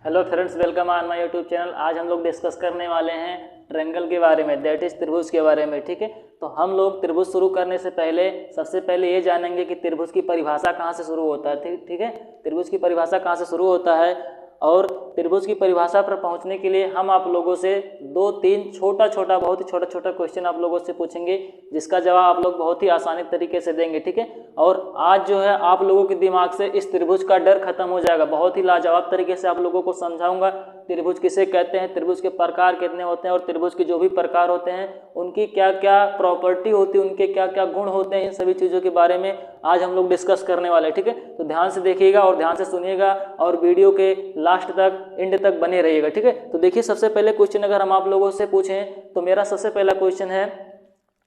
Hello friends, welcome on my YouTube channel. आज हम लोग डिस्कस करने वाले हैं ट्रायंगल के बारे में, दैट इज त्रिभुज के बारे में। ठीक है, तो हम लोग त्रिभुज शुरू करने से पहले सबसे पहले ये जानेंगे कि त्रिभुज की परिभाषा कहाँ से शुरू होता है। ठीक है, त्रिभुज की परिभाषा कहाँ से शुरू होता है और त्रिभुज की परिभाषा पर पहुंचने के लिए हम आप लोगों से दो तीन बहुत ही छोटा क्वेश्चन आप लोगों से पूछेंगे, जिसका जवाब आप लोग बहुत ही आसानी तरीके से देंगे। ठीक है, और आज जो है आप लोगों के दिमाग से इस त्रिभुज का डर खत्म हो जाएगा। बहुत ही लाजवाब तरीके से आप लोगों को समझाऊंगा त्रिभुज किसे कहते हैं, त्रिभुज के प्रकार कितने होते हैं और त्रिभुज के जो भी प्रकार होते हैं उनकी क्या क्या प्रॉपर्टी होती है, उनके क्या क्या गुण होते हैं, इन सभी चीज़ों के बारे में आज हम लोग डिस्कस करने वाले हैं। ठीक है, तो ध्यान से देखिएगा और ध्यान से सुनिएगा और वीडियो के लास्ट तक, एंड तक बने रहिएगा। ठीक है, तो देखिए सबसे पहले क्वेश्चन अगर हम आप लोगों से पूछें तो मेरा सबसे पहला क्वेश्चन है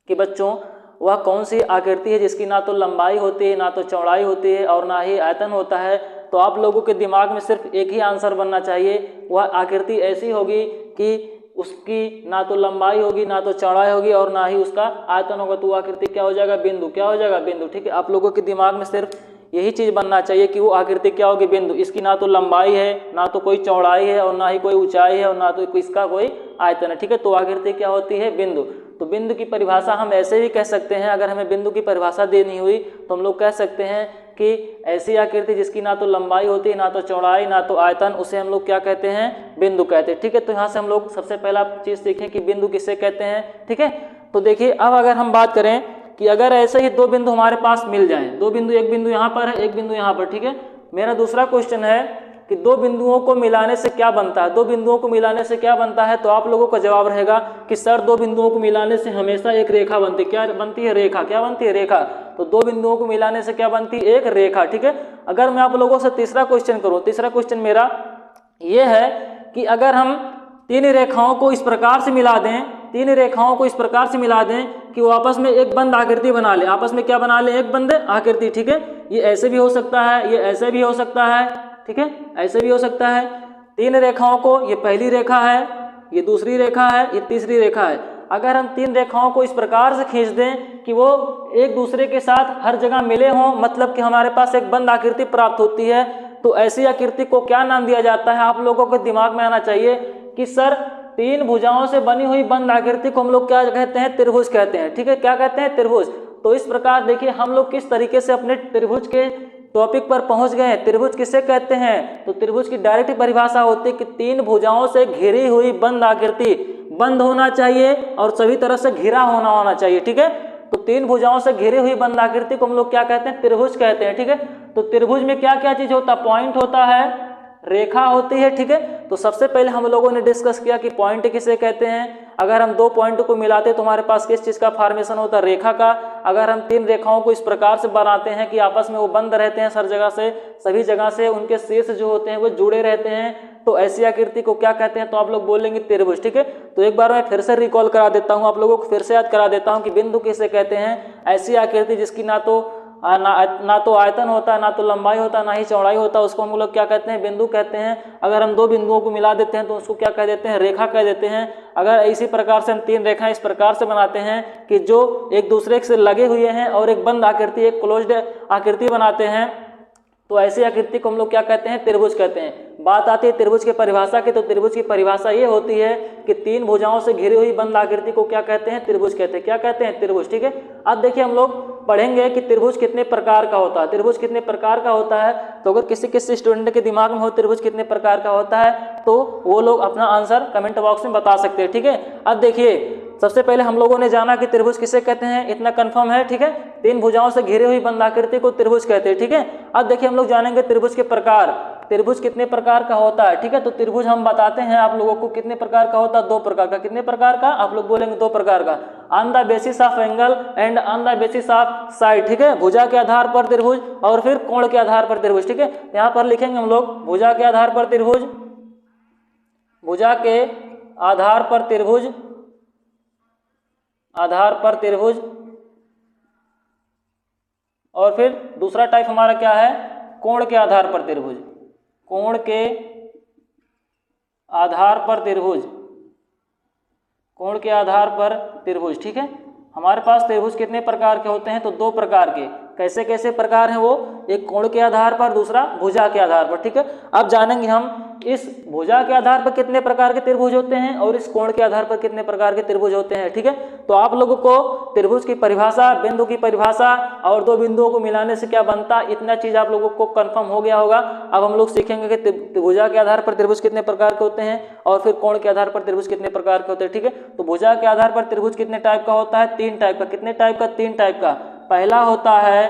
कि बच्चों वह कौन सी आकृति है जिसकी ना तो लंबाई होती है, ना तो चौड़ाई होती है और ना ही आयतन होता है। तो आप लोगों के दिमाग में सिर्फ एक ही आंसर बनना चाहिए, वह आकृति ऐसी होगी कि उसकी ना तो लंबाई होगी, ना तो चौड़ाई होगी और ना ही उसका आयतन होगा। तो वो आकृति क्या हो जाएगा? बिंदु। क्या हो जाएगा? बिंदु। ठीक है, आप लोगों के दिमाग में सिर्फ यही चीज बनना चाहिए कि वो आकृति क्या होगी? बिंदु। इसकी ना तो लंबाई है, ना तो कोई चौड़ाई है और ना ही कोई ऊंचाई है और ना तो इसका कोई आयतन है। ठीक है, तो आकृति क्या होती है? बिंदु। तो बिंदु की परिभाषा हम ऐसे भी कह सकते हैं, अगर हमें बिंदु की परिभाषा देनी हुई तो हम लोग कह सकते हैं कि ऐसी आकृति जिसकी ना तो लंबाई होती है, ना तो चौड़ाई, ना तो आयतन, उसे हम लोग क्या कहते हैं? बिंदु कहते हैं। ठीक है, तो यहाँ से हम लोग सबसे पहला चीज सीखें कि बिंदु किसे कहते हैं। ठीक है, तो देखिए अब अगर हम बात करें कि अगर ऐसे ही दो बिंदु हमारे पास मिल जाएं, दो बिंदु, एक बिंदु यहाँ पर है, एक बिंदु यहाँ पर। ठीक है, मेरा दूसरा क्वेश्चन है कि दो बिंदुओं को मिलाने से क्या बनता है? दो बिंदुओं को मिलाने से क्या बनता है? तो आप लोगों का जवाब रहेगा कि सर दो बिंदुओं को मिलाने से हमेशा एक रेखा बनती है। क्या बनती है? रेखा। क्या बनती है? रेखा। तो दो बिंदुओं को मिलाने से क्या बनती है? एक रेखा। ठीक है, अगर मैं आप लोगों से तीसरा क्वेश्चन करूँ, तीसरा क्वेश्चन मेरा ये है कि अगर हम तीन रेखाओं को इस प्रकार से मिला दें, तीन रेखाओं को इस प्रकार से मिला दें कि वो आपस में एक बंद आकृति बना ले, आपस में क्या बना ले? एक बंद आकृति। ठीक है, ये ऐसे भी हो सकता है, ये ऐसे भी हो सकता है। ठीक है, ऐसे भी हो सकता है। तीन रेखाओं को, ये पहली रेखा है, ये दूसरी रेखा है, ये तीसरी रेखा है, अगर हम तीन रेखाओं को इस प्रकार से खींच दें कि वो एक दूसरे के साथ हर जगह मिले हों, मतलब कि हमारे पास एक बंद आकृति प्राप्त होती है, तो ऐसी आकृति को क्या नाम दिया जाता है? आप लोगों के दिमाग में आना चाहिए कि सर तीन भुजाओं से बनी हुई बंद आकृति को हम लोग क्या कहते हैं? त्रिभुज कहते हैं। ठीक है, क्या कहते हैं? त्रिभुज। तो इस प्रकार देखिए हम लोग किस तरीके से अपने त्रिभुज के टॉपिक पर पहुंच गए। त्रिभुज किसे कहते हैं? तो त्रिभुज की डायरेक्ट परिभाषा होती है कि तीन भुजाओं से घिरी हुई बंद आकृति, बंद होना चाहिए और सभी तरह से घिरा होना चाहिए। ठीक है, तो तीन भुजाओं से घिरी हुई बंद आकृति को हम लोग क्या कहते हैं? त्रिभुज कहते हैं। ठीक है, तो त्रिभुज में क्या क्या चीज होता है? पॉइंट होता है, रेखा होती है। ठीक है, तो सबसे पहले हम लोगों ने डिस्कस किया कि पॉइंट किसे कहते हैं। अगर हम दो पॉइंट को मिलाते तो हमारे पास किस चीज का फॉर्मेशन होता है? रेखा का। अगर हम तीन रेखाओं को इस प्रकार से बनाते हैं कि आपस में वो बंद रहते हैं, हर जगह से, सभी जगह से उनके शीर्ष जो होते हैं वो जुड़े रहते हैं, तो ऐसी आकृति को क्या कहते हैं? तो आप लोग बोलेंगे त्रिभुज। ठीक है, तो एक बार मैं फिर से रिकॉल करा देता हूँ, आप लोगों को फिर से याद करा देता हूँ कि बिंदु किसे कहते हैं? ऐसी आकृति जिसकी ना तो आयतन होता है, ना तो लंबाई होता है, ना ही चौड़ाई होता है, उसको हम लोग क्या कहते हैं? बिंदु कहते हैं। अगर हम दो बिंदुओं को मिला देते हैं तो उसको क्या कह देते हैं? रेखा कह देते हैं। अगर इसी प्रकार से हम तीन रेखाएं इस प्रकार से बनाते हैं कि जो एक दूसरे से लगे हुए हैं और एक बंद आकृति, एक क्लोज्ड आकृति बनाते हैं, तो ऐसी आकृति को हम लोग क्या कहते हैं? त्रिभुज कहते हैं। बात आती है त्रिभुज की परिभाषा की, तो त्रिभुज की परिभाषा ये होती है कि तीन भुजाओं से घिरी हुई बंद आकृति को क्या कहते हैं? त्रिभुज कहते हैं। क्या कहते हैं? त्रिभुज। ठीक है, अब देखिए हम लोग पढ़ेंगे कि त्रिभुज कितने प्रकार का होता है। त्रिभुज कितने प्रकार का होता है, तो अगर किसी स्टूडेंट के दिमाग में हो त्रिभुज कितने प्रकार का होता है तो वो लोग अपना आंसर कमेंट बॉक्स में बता सकते हैं। ठीक है, अब देखिए सबसे पहले हम लोगों ने जाना कि त्रिभुज किसे कहते हैं, इतना कंफर्म है। ठीक है, तीन भुजाओं से घिरी हुई बंद आकृति को त्रिभुज कहते हैं। ठीक है, अब देखिए हम लोग जानेंगे त्रिभुज के प्रकार, त्रिभुज कितने प्रकार का होता है। ठीक है, तो त्रिभुज हम बताते हैं आप लोगों को कितने प्रकार का होता है? दो प्रकार का। कितने प्रकार का? आप लोग बोलेंगे दो प्रकार का, on the basis of angle and on the basis of side. ठीक है, भुजा के आधार पर त्रिभुज और फिर कोण के आधार पर त्रिभुज। ठीक है, यहाँ पर लिखेंगे हम लोग भुजा के आधार पर त्रिभुज, भुजा के आधार पर त्रिभुज, आधार पर त्रिभुज, और फिर दूसरा टाइप हमारा क्या है? कोण के आधार पर त्रिभुज, कोण के आधार पर त्रिभुज, कोण के आधार पर त्रिभुज। ठीक है, हमारे पास त्रिभुज कितने प्रकार के होते हैं? तो दो प्रकार के, कैसे कैसे प्रकार हैं वो, एक कोण के आधार पर, दूसरा भुजा के आधार पर, ठीक है। अब जानेंगे हम इस भुजा के आधार पर कितने प्रकार के त्रिभुज होते हैं और इस कोण के आधार पर कितने प्रकार के त्रिभुज होते हैं, ठीक है। तो आप लोगों को त्रिभुज की परिभाषा, बिंदु की परिभाषा और दो बिंदुओं को मिलाने से क्या बनता, इतना चीज आप लोगों को कंफर्म हो गया होगा। अब हम लोग सीखेंगे कि भुजा के आधार पर त्रिभुज कितने प्रकार के होते हैं और फिर कोण के आधार पर त्रिभुज कितने प्रकार के होते हैं, ठीक है। तो भुजा के आधार पर त्रिभुज कितने टाइप का होता है, 3 टाइप का। कितने टाइप का, 3 टाइप का। पहला होता है,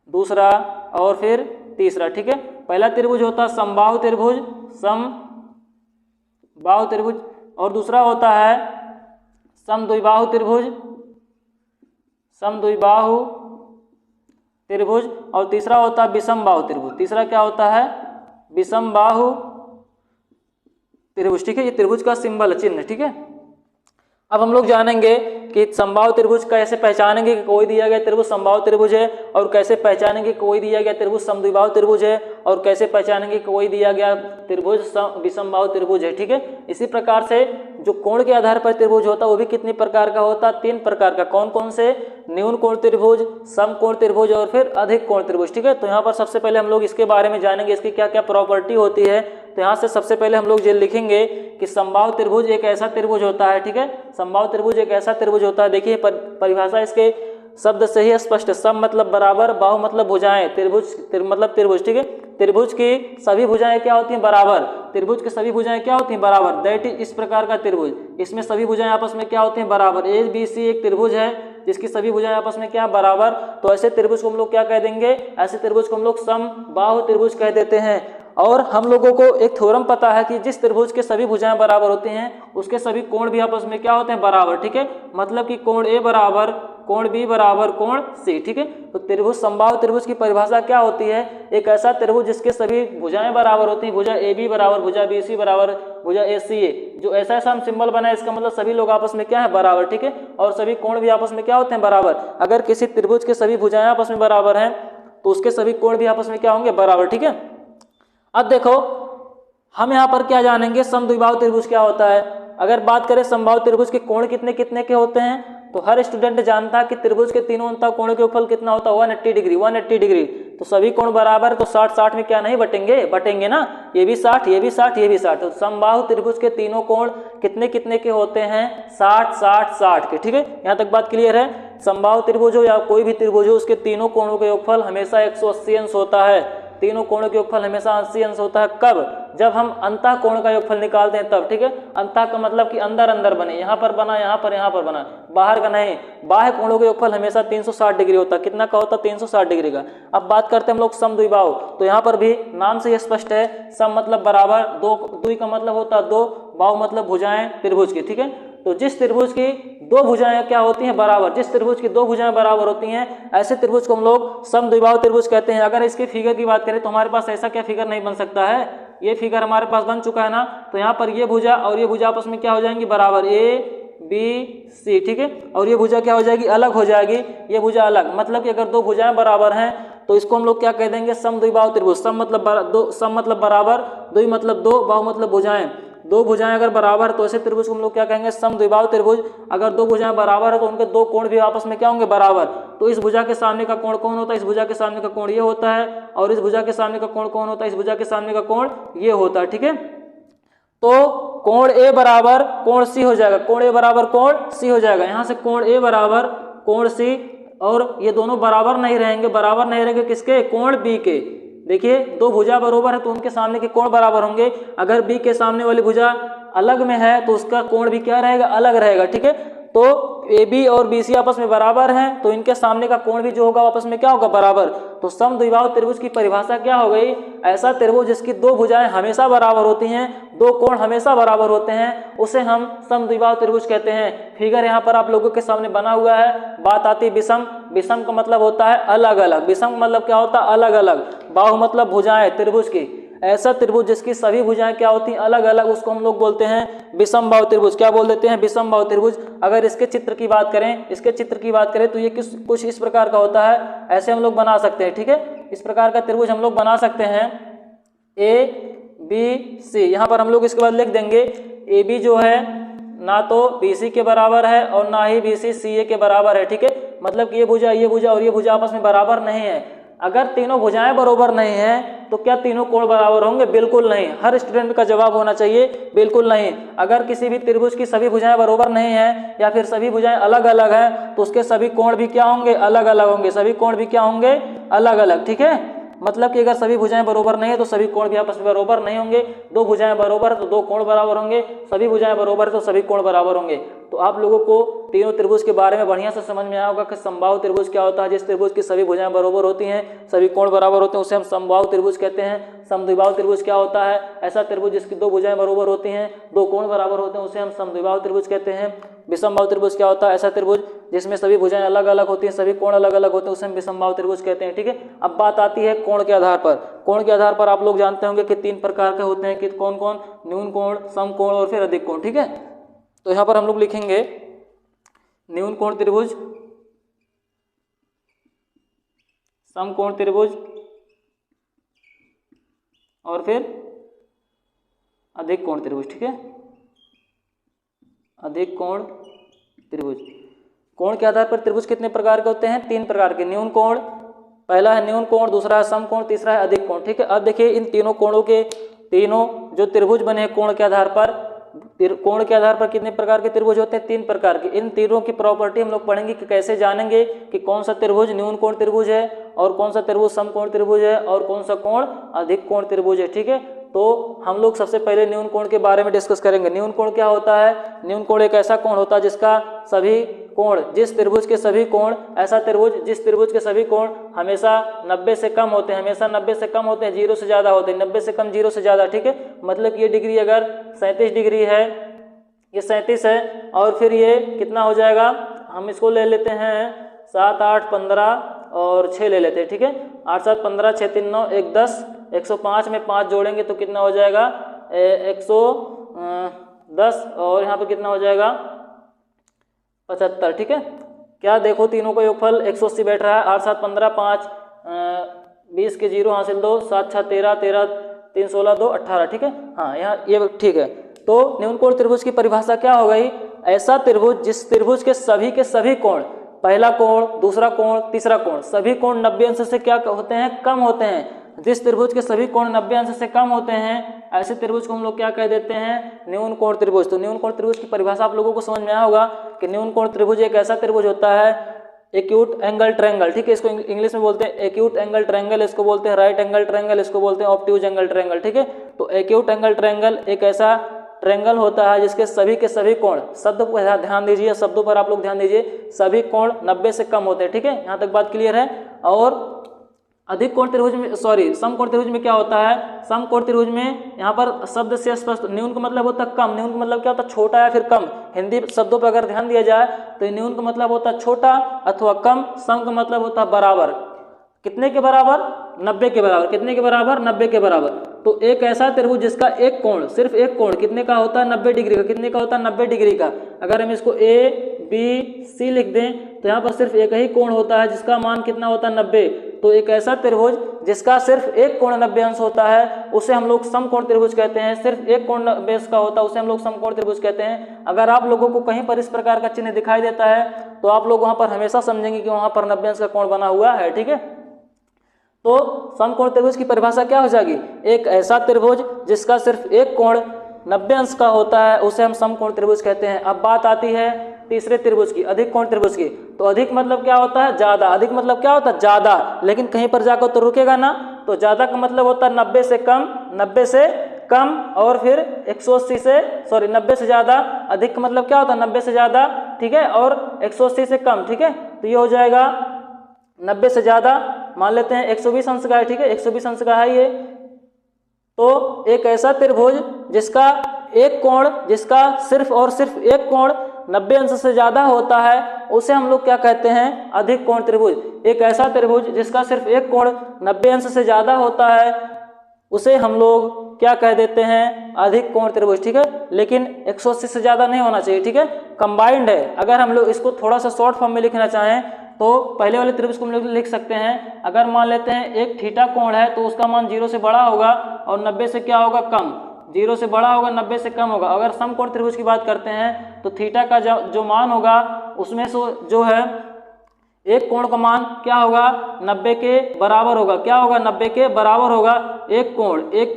दूसरा और फिर तीसरा, ठीक है। पहला त्रिभुज होता है समबाहु त्रिभुज, समबाहु त्रिभुज, और दूसरा होता है समद्विबाहु त्रिभुज, समद्विबाहु त्रिभुज, और तीसरा होता है विषमबाहु त्रिभुज। तीसरा क्या होता है, विषमबाहु त्रिभुज, ठीक है। ये त्रिभुज का सिंबल चिन्ह, ठीक है। अब हम लोग जानेंगे कि समबाहु त्रिभुज कैसे पहचानेंगे कि कोई दिया गया त्रिभुज समबाहु त्रिभुज है, और कैसे पहचानेंगे कि कोई दिया गया त्रिभुज समद्विबाहु त्रिभुज है, और कैसे पहचानेंगे कि कोई दिया गया त्रिभुज विषमबाहु त्रिभुज है, ठीक है। इसी प्रकार से जो कोण के आधार पर त्रिभुज होता है वो भी कितने प्रकार का होता है, 3 प्रकार का। कौन कौन से, न्यून कोण त्रिभुज, समकोण त्रिभुज और फिर अधिक कोण त्रिभुज, ठीक है। तो यहाँ पर सबसे पहले हम लोग इसके बारे में जानेंगे, इसकी क्या क्या प्रॉपर्टी होती है। तो यहाँ से सबसे पहले हम लोग ये लिखेंगे कि समबाहु त्रिभुज एक ऐसा त्रिभुज होता है, ठीक है। समबाहु त्रिभुज एक ऐसा त्रिभुज होता है, देखिए परिभाषा इसके शब्द से ही स्पष्ट है। सम मतलब बराबर, बाहु मतलब भुजाएं, त्रिभुज मतलब त्रिभुज, ठीक है। त्रिभुज की सभी भुजाएं क्या होती हैं, बराबर। त्रिभुज की सभी भुजाएं क्या होती हैं, बराबर। दैट इज, इस प्रकार का त्रिभुज, इसमें सभी भुजाएं आपस में क्या होती हैं, बराबर। ABC एक त्रिभुज है जिसकी सभी भुजाएं आपस में क्या बराबर। तो ऐसे त्रिभुज को हम लोग क्या कह देंगे, ऐसे त्रिभुज को हम लोग समबाहु त्रिभुज कह देते हैं। और हम लोगों को एक थ्योरम पता है कि जिस त्रिभुज के सभी भुजाएं बराबर होती हैं उसके सभी कोण भी आपस में क्या होते हैं, बराबर, ठीक है। मतलब कि कोण A बराबर कोण B बराबर कोण C, ठीक है। तो त्रिभुज समबाहु त्रिभुज की परिभाषा क्या होती है, एक ऐसा त्रिभुज जिसके सभी भुजाएं बराबर होती हैं, भुजा AB बराबर, भुजा BC बराबर, भुजा ACA। जो ऐसा ऐसा हम सिंबल बनाए इसका मतलब सभी लोग आपस में क्या है, बराबर, ठीक है। और सभी कोण भी आपस में क्या होते हैं, बराबर। अगर किसी त्रिभुज के सभी भुजाएं आपस में बराबर हैं तो उसके सभी कोण भी आपस में क्या होंगे, बराबर, ठीक है। अब देखो हम यहाँ पर क्या जानेंगे, समद्विबाहु त्रिभुज क्या होता है। अगर बात करें समबाहु त्रिभुज के कोण कितने कितने के होते हैं, तो हर स्टूडेंट जानता है कि त्रिभुज के तीनों अंतः कोण के योगफल कितना होता है, 180 डिग्री, 180 डिग्री। तो सभी कोण बराबर, तो 60-60 में क्या नहीं बटेंगे, बटेंगे ना। ये भी 60, ये भी 60, ये भी 60। तो समबाहु त्रिभुज के तीनों कोण कितने कितने के होते हैं, 60-60-60 के, ठीक है। यहाँ तक बात क्लियर है। समबाहु त्रिभुज हो या कोई भी त्रिभुज हो उसके तीनों कोणों का योगफल हमेशा 180 अंश होता है। तीनों कोणों के योगफल हमेशा 80 अंश होता है। कब, जब हम अंतः कोण का योगफल निकालते हैं तब, ठीक है। अंतः का मतलब कि अंदर अंदर बने, यहाँ पर बना, यहाँ पर बना, बाहर का नहीं। बाह्य कोणों का योगफल हमेशा 360 डिग्री होता है। कितना का होता है, 360 डिग्री का। अब बात करते हैं हम लोग समद्विबाहु। तो यहाँ पर भी नाम से यह स्पष्ट है, सम मतलब बराबर, दो, द्वि का मतलब होता है दो, बाहु मतलब भुजाएं त्रिभुज की, ठीक है। तो जिस त्रिभुज की दो भुजाएं क्या होती हैं, बराबर, जिस त्रिभुज की दो भुजाएं बराबर होती हैं ऐसे त्रिभुज को हम लोग समद्विबाहु त्रिभुज कहते हैं। अगर इसके फिगर की बात करें तो हमारे पास ऐसा क्या फिगर नहीं बन सकता है, ये फिगर हमारे पास बन चुका है ना। तो यहाँ पर ये भुजा और ये भुजा आपस में क्या हो जाएंगी, बराबर, ABC, ठीक है। और ये भुजा क्या हो जाएगी, अलग हो जाएगी, ये भुजा अलग। मतलब कि अगर दो भुजाएं बराबर हैं तो इसको हम लोग क्या कह देंगे, समद्विबाहु त्रिभुज। सम मतलब बराबर, द्वि मतलब दो, बाहु मतलब भुजाएं। दो भुजाएं अगर बराबर तो ऐसे त्रिभुज को हम लोग क्या कहेंगे, समद्विबाहु त्रिभुज। अगर दो भुजाएं बराबर है तो उनके दो कोण भी आपस में क्या होंगे, बराबर। तो इस भुजा के सामने का कोण कौन होता है, इस भुजा के सामने का कोण ये होता है, और इस भुजा के सामने का कोण कौन होता है, इस भुजा के सामने का कोण ये होता है, ठीक है। तो कोण A बराबर कोण C हो जाएगा, कोण A बराबर कोण C हो जाएगा। यहाँ से कोण A बराबर कोण C, और ये दोनों बराबर नहीं रहेंगे, बराबर नहीं रहेंगे किसके, कोण B के। देखिए दो भुजा बराबर है तो उनके सामने के कोण बराबर होंगे। अगर B के सामने वाली भुजा अलग में है तो उसका कोण भी क्या रहेगा, अलग रहेगा, ठीक है। तो AB और BC आपस में बराबर हैं तो इनके सामने का कोण भी जो होगा आपस में क्या होगा, बराबर। तो समद्विबाहु त्रिभुज की परिभाषा क्या हो गई, ऐसा त्रिभुज जिसकी दो भुजाएं हमेशा बराबर होती हैं, दो कोण हमेशा बराबर होते हैं, उसे हम समद्विबाहु त्रिभुज कहते हैं। फिगर यहाँ पर आप लोगों के सामने बना हुआ है। बात आती विषम, विषम का मतलब होता है अलग अलग, विषम का मतलब क्या होता है, अलग अलग। बाहु मतलब भुजाएं त्रिभुज की, ऐसा त्रिभुज जिसकी सभी भुजाएं क्या होती हैं, अलग अलग, उसको हम लोग बोलते हैं विषमबाहु त्रिभुज। क्या बोल देते हैं, विषमबाहु त्रिभुज। अगर इसके चित्र की बात करें, इसके चित्र की बात करें तो ये कुछ इस प्रकार का होता है, ऐसे हम लोग बना सकते हैं, ठीक है। इस प्रकार का त्रिभुज हम लोग बना सकते हैं, ABC। यहाँ पर हम लोग इसके बाद लिख देंगे AB जो है ना तो BC के बराबर है और ना ही BC CA के बराबर है, ठीक है। मतलब कि ये भुजा और ये भुजा आपस में बराबर नहीं है। अगर तीनों भुजाएं बराबर नहीं हैं तो क्या तीनों कोण बराबर होंगे? बिल्कुल नहीं। हर स्टूडेंट का जवाब होना चाहिए बिल्कुल नहीं। अगर किसी भी त्रिभुज की सभी भुजाएं बराबर नहीं हैं या फिर सभी भुजाएं अलग अलग हैं तो उसके सभी कोण भी क्या होंगे? अलग अलग होंगे। सभी कोण भी क्या होंगे? अलग अलग। ठीक है, मतलब कि अगर सभी भुजाएं बराबर नहीं है तो सभी कोण भी आपस में बराबर नहीं होंगे। दो भुजाएं बराबर है तो दो कोण बराबर होंगे, सभी भुजाएं बराबर है तो सभी कोण बराबर होंगे। तो आप लोगों को तीनों त्रिभुज के बारे में बढ़िया से समझ में आया होगा कि समबाहु त्रिभुज क्या होता है। जिस त्रिभुज की सभी भुजाएं बराबर होती हैं, सभी कोण बराबर होते हैं, उसे हम समबाहु त्रिभुज कहते हैं। समद्विबाहु त्रिभुज क्या होता है? ऐसा त्रिभुज जिसकी दो भुजाएं बराबर होती हैं, दो कोण बराबर होते हैं, उसे हम समद्विबाहु त्रिभुज कहते हैं। विषमबाहु त्रिभुज क्या होता है? ऐसा त्रिभुज जिसमें सभी भुजाएं अलग अलग होती हैं, सभी कोण अलग अलग होते हैं, उसे हम विषमबाहु त्रिभुज कहते हैं। ठीक है, अब बात आती है कोण के आधार पर। कोण के आधार पर आप लोग जानते होंगे कि तीन प्रकार के होते हैं कि कौन कौन? न्यून कोण, सम कोण और फिर अधिक कोण। ठीक है, तो यहाँ पर हम लोग लिखेंगे न्यून कोण त्रिभुज, सम कोण त्रिभुज और फिर अधिक कोण त्रिभुज। ठीक है, अधिक कोण त्रिभुज। कोण के आधार पर त्रिभुज कितने प्रकार के होते हैं? तीन प्रकार के। न्यून कोण, पहला है न्यून कोण, दूसरा है सम कोण, तीसरा है अधिक कोण। ठीक है, अब देखिए इन तीनों कोणों के तीनों जो त्रिभुज बने हैं कोण के आधार पर, कोण के आधार पर कितने प्रकार के त्रिभुज होते हैं? तीन प्रकार के। इन तीनों की प्रॉपर्टी हम लोग पढ़ेंगे कि कैसे जानेंगे कि कौन सा त्रिभुज न्यून कोण त्रिभुज है और कौन सा त्रिभुज सम कोण त्रिभुज है और कौन सा कोण अधिक कोण त्रिभुज है। ठीक है, तो हम लोग सबसे पहले न्यून कोण के बारे में डिस्कस करेंगे। न्यून कोण क्या होता है? न्यून कोण एक ऐसा कोण होता है जिसका सभी कोण, जिस त्रिभुज के सभी कोण, ऐसा त्रिभुज जिस त्रिभुज के सभी कोण हमेशा 90 से कम होते हैं, हमेशा 90 से कम होते हैं, 0 से ज़्यादा होते हैं, 90 से कम 0 से ज़्यादा। ठीक है, मतलब ये डिग्री अगर 37 डिग्री है, ये 37 है और फिर ये कितना हो जाएगा? हम इसको ले लेते हैं 7, 8, 15 और 6 ले लेते हैं। ठीक है, 8, 7, 15, 6, 3, 9, 1, 10, 105 में 5 जोड़ेंगे तो कितना हो जाएगा? 110 और यहाँ पे कितना हो जाएगा? 75। ठीक है, क्या देखो तीनों का योगफल 180 बैठ रहा है। 8, 7, 15, 5, 20 के 0 हासिल 2, 7, 6, 13, 13, 3, 16, 2, 18। ठीक है, हाँ यहाँ ये ठीक है। तो न्यून कोण त्रिभुज की परिभाषा क्या हो गई? ऐसा त्रिभुज जिस त्रिभुज के सभी कोण, पहला कोण, दूसरा कोण, तीसरा कोण, सभी कोण 90 अंश से क्या होते हैं? कम होते हैं। जिस त्रिभुज के सभी कोण 90 अंश से कम होते हैं, ऐसे त्रिभुज को हम लोग क्या कह देते हैं? न्यून कोण त्रिभुज। तो न्यून कोण त्रिभुज की परिभाषा आप लोगों को समझ में आया होगा कि न्यून कोण त्रिभुज एक ऐसा त्रिभुज होता है, एक्यूट एंगल ट्रायंगल। ठीक है, इसको इंग्लिश में बोलते हैं एक्यूट एंगल ट्रायंगल, इसको बोलते हैं राइट एंगल ट्रायंगल, इसको बोलते हैं ऑब्ट्यूज एंगल ट्रायंगल। ठीक है, तो एक्यूट एंगल ट्रायंगल एक ऐसा ट्रायंगल होता है जिसके सभी के सभी कोण, शब्द पर ध्यान दीजिए, शब्दों पर आप लोग ध्यान दीजिए, सभी कोण 90 से कम होते हैं। ठीक है, यहाँ तक बात क्लियर है। और अधिक कोण त्रिभुज में, सॉरी, सम कोण त्रिभुज में क्या होता है? सम कोण त्रिभुज में यहाँ पर शब्द से स्पष्ट, न्यून का मतलब होता है कम, न्यून का मतलब क्या होता है? छोटा या फिर कम। हिंदी शब्दों पर अगर ध्यान दिया जाए तो न्यून का मतलब होता है छोटा अथवा कम, सम का मतलब होता है बराबर। कितने के बराबर? 90 के बराबर। कितने के बराबर? 90 के बराबर। तो एक ऐसा त्रिभुज जिसका एक कोण, सिर्फ एक कोण कितने का होता है? 90 डिग्री का। कितने का होता है? 90 डिग्री का। अगर हम इसको A, B, C लिख दें तो यहाँ पर सिर्फ एक ही कोण होता है जिसका मान कितना होता है? 90। तो एक ऐसा त्रिभुज जिसका सिर्फ एक कोण 90 अंश होता है उसे हम लोग समकोण त्रिभुज कहते हैं। सिर्फ एक कोण 90 अंश का होता है उसे हम लोग समकोण त्रिभुज कहते हैं। अगर आप लोगों को कहीं पर इस प्रकार का चिन्ह दिखाई देता है तो आप लोग वहाँ पर हमेशा समझेंगे कि वहाँ पर 90 अंश का कोण बना हुआ है। ठीक है, तो समकोण त्रिभुज की परिभाषा क्या हो जाएगी? एक ऐसा त्रिभुज जिसका सिर्फ एक कोण 90 अंश का होता है उसे हम समकोण त्रिभुज कहते हैं। अब बात आती है तीसरे त्रिभुज की, अधिक कोण त्रिभुज की। तो अधिक मतलब क्या होता है? ज्यादा। अधिक मतलब क्या होता है? ज्यादा। लेकिन कहीं पर जाकर तो रुकेगा ना, तो ज्यादा का मतलब होता है 90 से कम, 90 से कम और फिर 180 से, सॉरी 90 से ज्यादा। अधिक का मतलब क्या होता है? 90 से ज्यादा। ठीक है, और 180 से कम। ठीक है, तो ये हो जाएगा 90 से ज्यादा, मान लेते हैं 120 अंश का है। ठीक है, 120 अंश का है ये। तो एक ऐसा त्रिभुज जिसका एक कोण, जिसका सिर्फ और सिर्फ एक कोण 90 अंश से ज्यादा होता है उसे हम लोग क्या कहते हैं? अधिक कोण त्रिभुज। एक ऐसा त्रिभुज जिसका सिर्फ एक कोण 90 अंश से ज्यादा होता है उसे हम लोग क्या कह देते हैं? अधिक कोण त्रिभुज। ठीक है, लेकिन 180 से ज्यादा नहीं होना चाहिए। ठीक है, कंबाइंड है। अगर हम लोग इसको थोड़ा सा शॉर्ट फॉर्म में लिखना चाहें तो पहले वाले त्रिभुज को हम लोग लिख सकते हैं। अगर मान लेते हैं एक थीटा कोण है तो उसका मान 0 से बड़ा होगा और 90 से क्या होगा? कम। 0 से बड़ा होगा, 90 से कम होगा। अगर समकोण त्रिभुज की बात करते हैं तो थीटा का जो मान होगा उसमें से जो है एक कोण का मान क्या होगा 90 के बराबर होगा। क्या होगा 90 के बराबर होगा। एक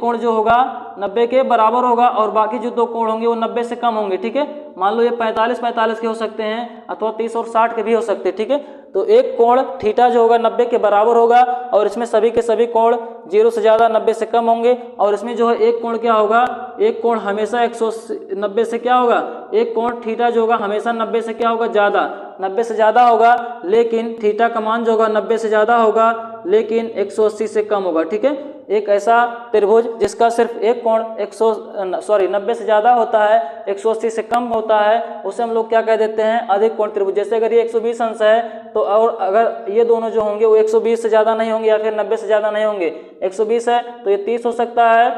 कोण जो होगा 90 के बराबर होगा और बाकी जो दो कोण होंगे वो 90 से कम होंगे। ठीक है, मान लो ये 45 के हो सकते हैं अथवा 30 और 60 के भी हो सकते हैं। ठीक है, तो एक कोण थीटा जो होगा 90 के बराबर होगा और इसमें सभी के सभी कोण 0 से ज़्यादा 90 से कम होंगे। और इसमें जो है एक कोण क्या होगा, एक कोण हमेशा 190 से क्या होगा, एक कोण थीटा जो होगा हमेशा 90 से क्या होगा, ज़्यादा 90 से ज़्यादा होगा, लेकिन थीटा का मान जो होगा 90 से ज़्यादा होगा लेकिन 180 से कम होगा। ठीक है, एक ऐसा त्रिभुज जिसका सिर्फ एक कोण 90 से ज़्यादा होता है, 180 से कम होता है, उसे हम लोग क्या कह देते हैं, अधिक कोण त्रिभुज। जैसे अगर ये 120 अंश है तो और अगर ये दोनों जो होंगे वो 120 से ज़्यादा नहीं होंगे या फिर 90 से ज़्यादा नहीं होंगे। 120 है तो ये 30 हो सकता है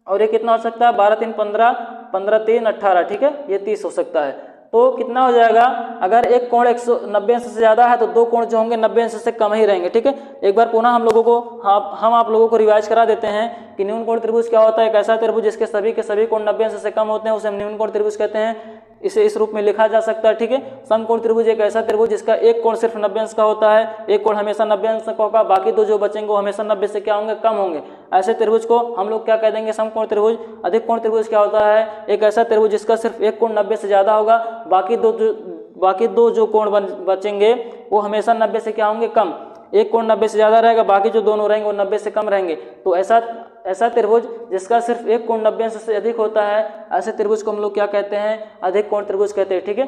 और ये कितना हो सकता है, 12 3 15, 15 3 18। ठीक है, ये 30 हो सकता है। तो कितना हो जाएगा, अगर एक कोण 190 अंश से ज़्यादा है तो दो कोण जो होंगे 90 अंश से कम ही रहेंगे। ठीक है, एक बार पुनः हम आप लोगों को रिवाइज करा देते हैं कि न्यून कोण त्रिभुज क्या होता है। एक ऐसा त्रिभुज जिसके सभी के सभी कोण 90 अंश से कम होते हैं उसे हम न्यून कोण त्रिभुज कहते हैं। इसे इस रूप में लिखा जा सकता है। ठीक है, समकोण त्रिभुज एक ऐसा त्रिभुज जिसका एक कोण सिर्फ 90 अंश का होता है, एक कोण हमेशा 90 अंश का होगा, बाकी दो जो बचेंगे वो हमेशा 90 से क्या होंगे, कम होंगे। ऐसे त्रिभुज को हम लोग क्या कह देंगे, समकोण त्रिभुज। अधिक कोण त्रिभुज क्या होता है, एक ऐसा त्रिभुज जिसका सिर्फ एक कोण 90 से ज़्यादा होगा, बाकी दो जो कोण बचेंगे वो हमेशा 90 से क्या होंगे, कम। एक कोण 90 से ज़्यादा रहेगा, बाकी जो दोनों रहेंगे वो 90 से कम रहेंगे। तो ऐसा त्रिभुज जिसका सिर्फ एक कोण 90 अंश से अधिक होता है, ऐसे त्रिभुज को हम लोग क्या कहते हैं, अधिक कोण त्रिभुज कहते हैं। ठीक है,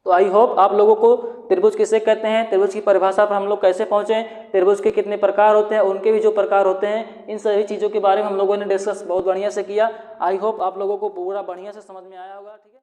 तो आई होप आप लोगों को त्रिभुज किसे कहते हैं, त्रिभुज की परिभाषा पर हम लोग कैसे पहुंचे, त्रिभुज के कितने प्रकार होते हैं, उनके भी जो प्रकार होते हैं, इन सभी चीज़ों के बारे में हम लोगों ने डिस्कस बहुत बढ़िया से किया। आई होप आप लोगों को पूरा बढ़िया से समझ में आया होगा। ठीक है।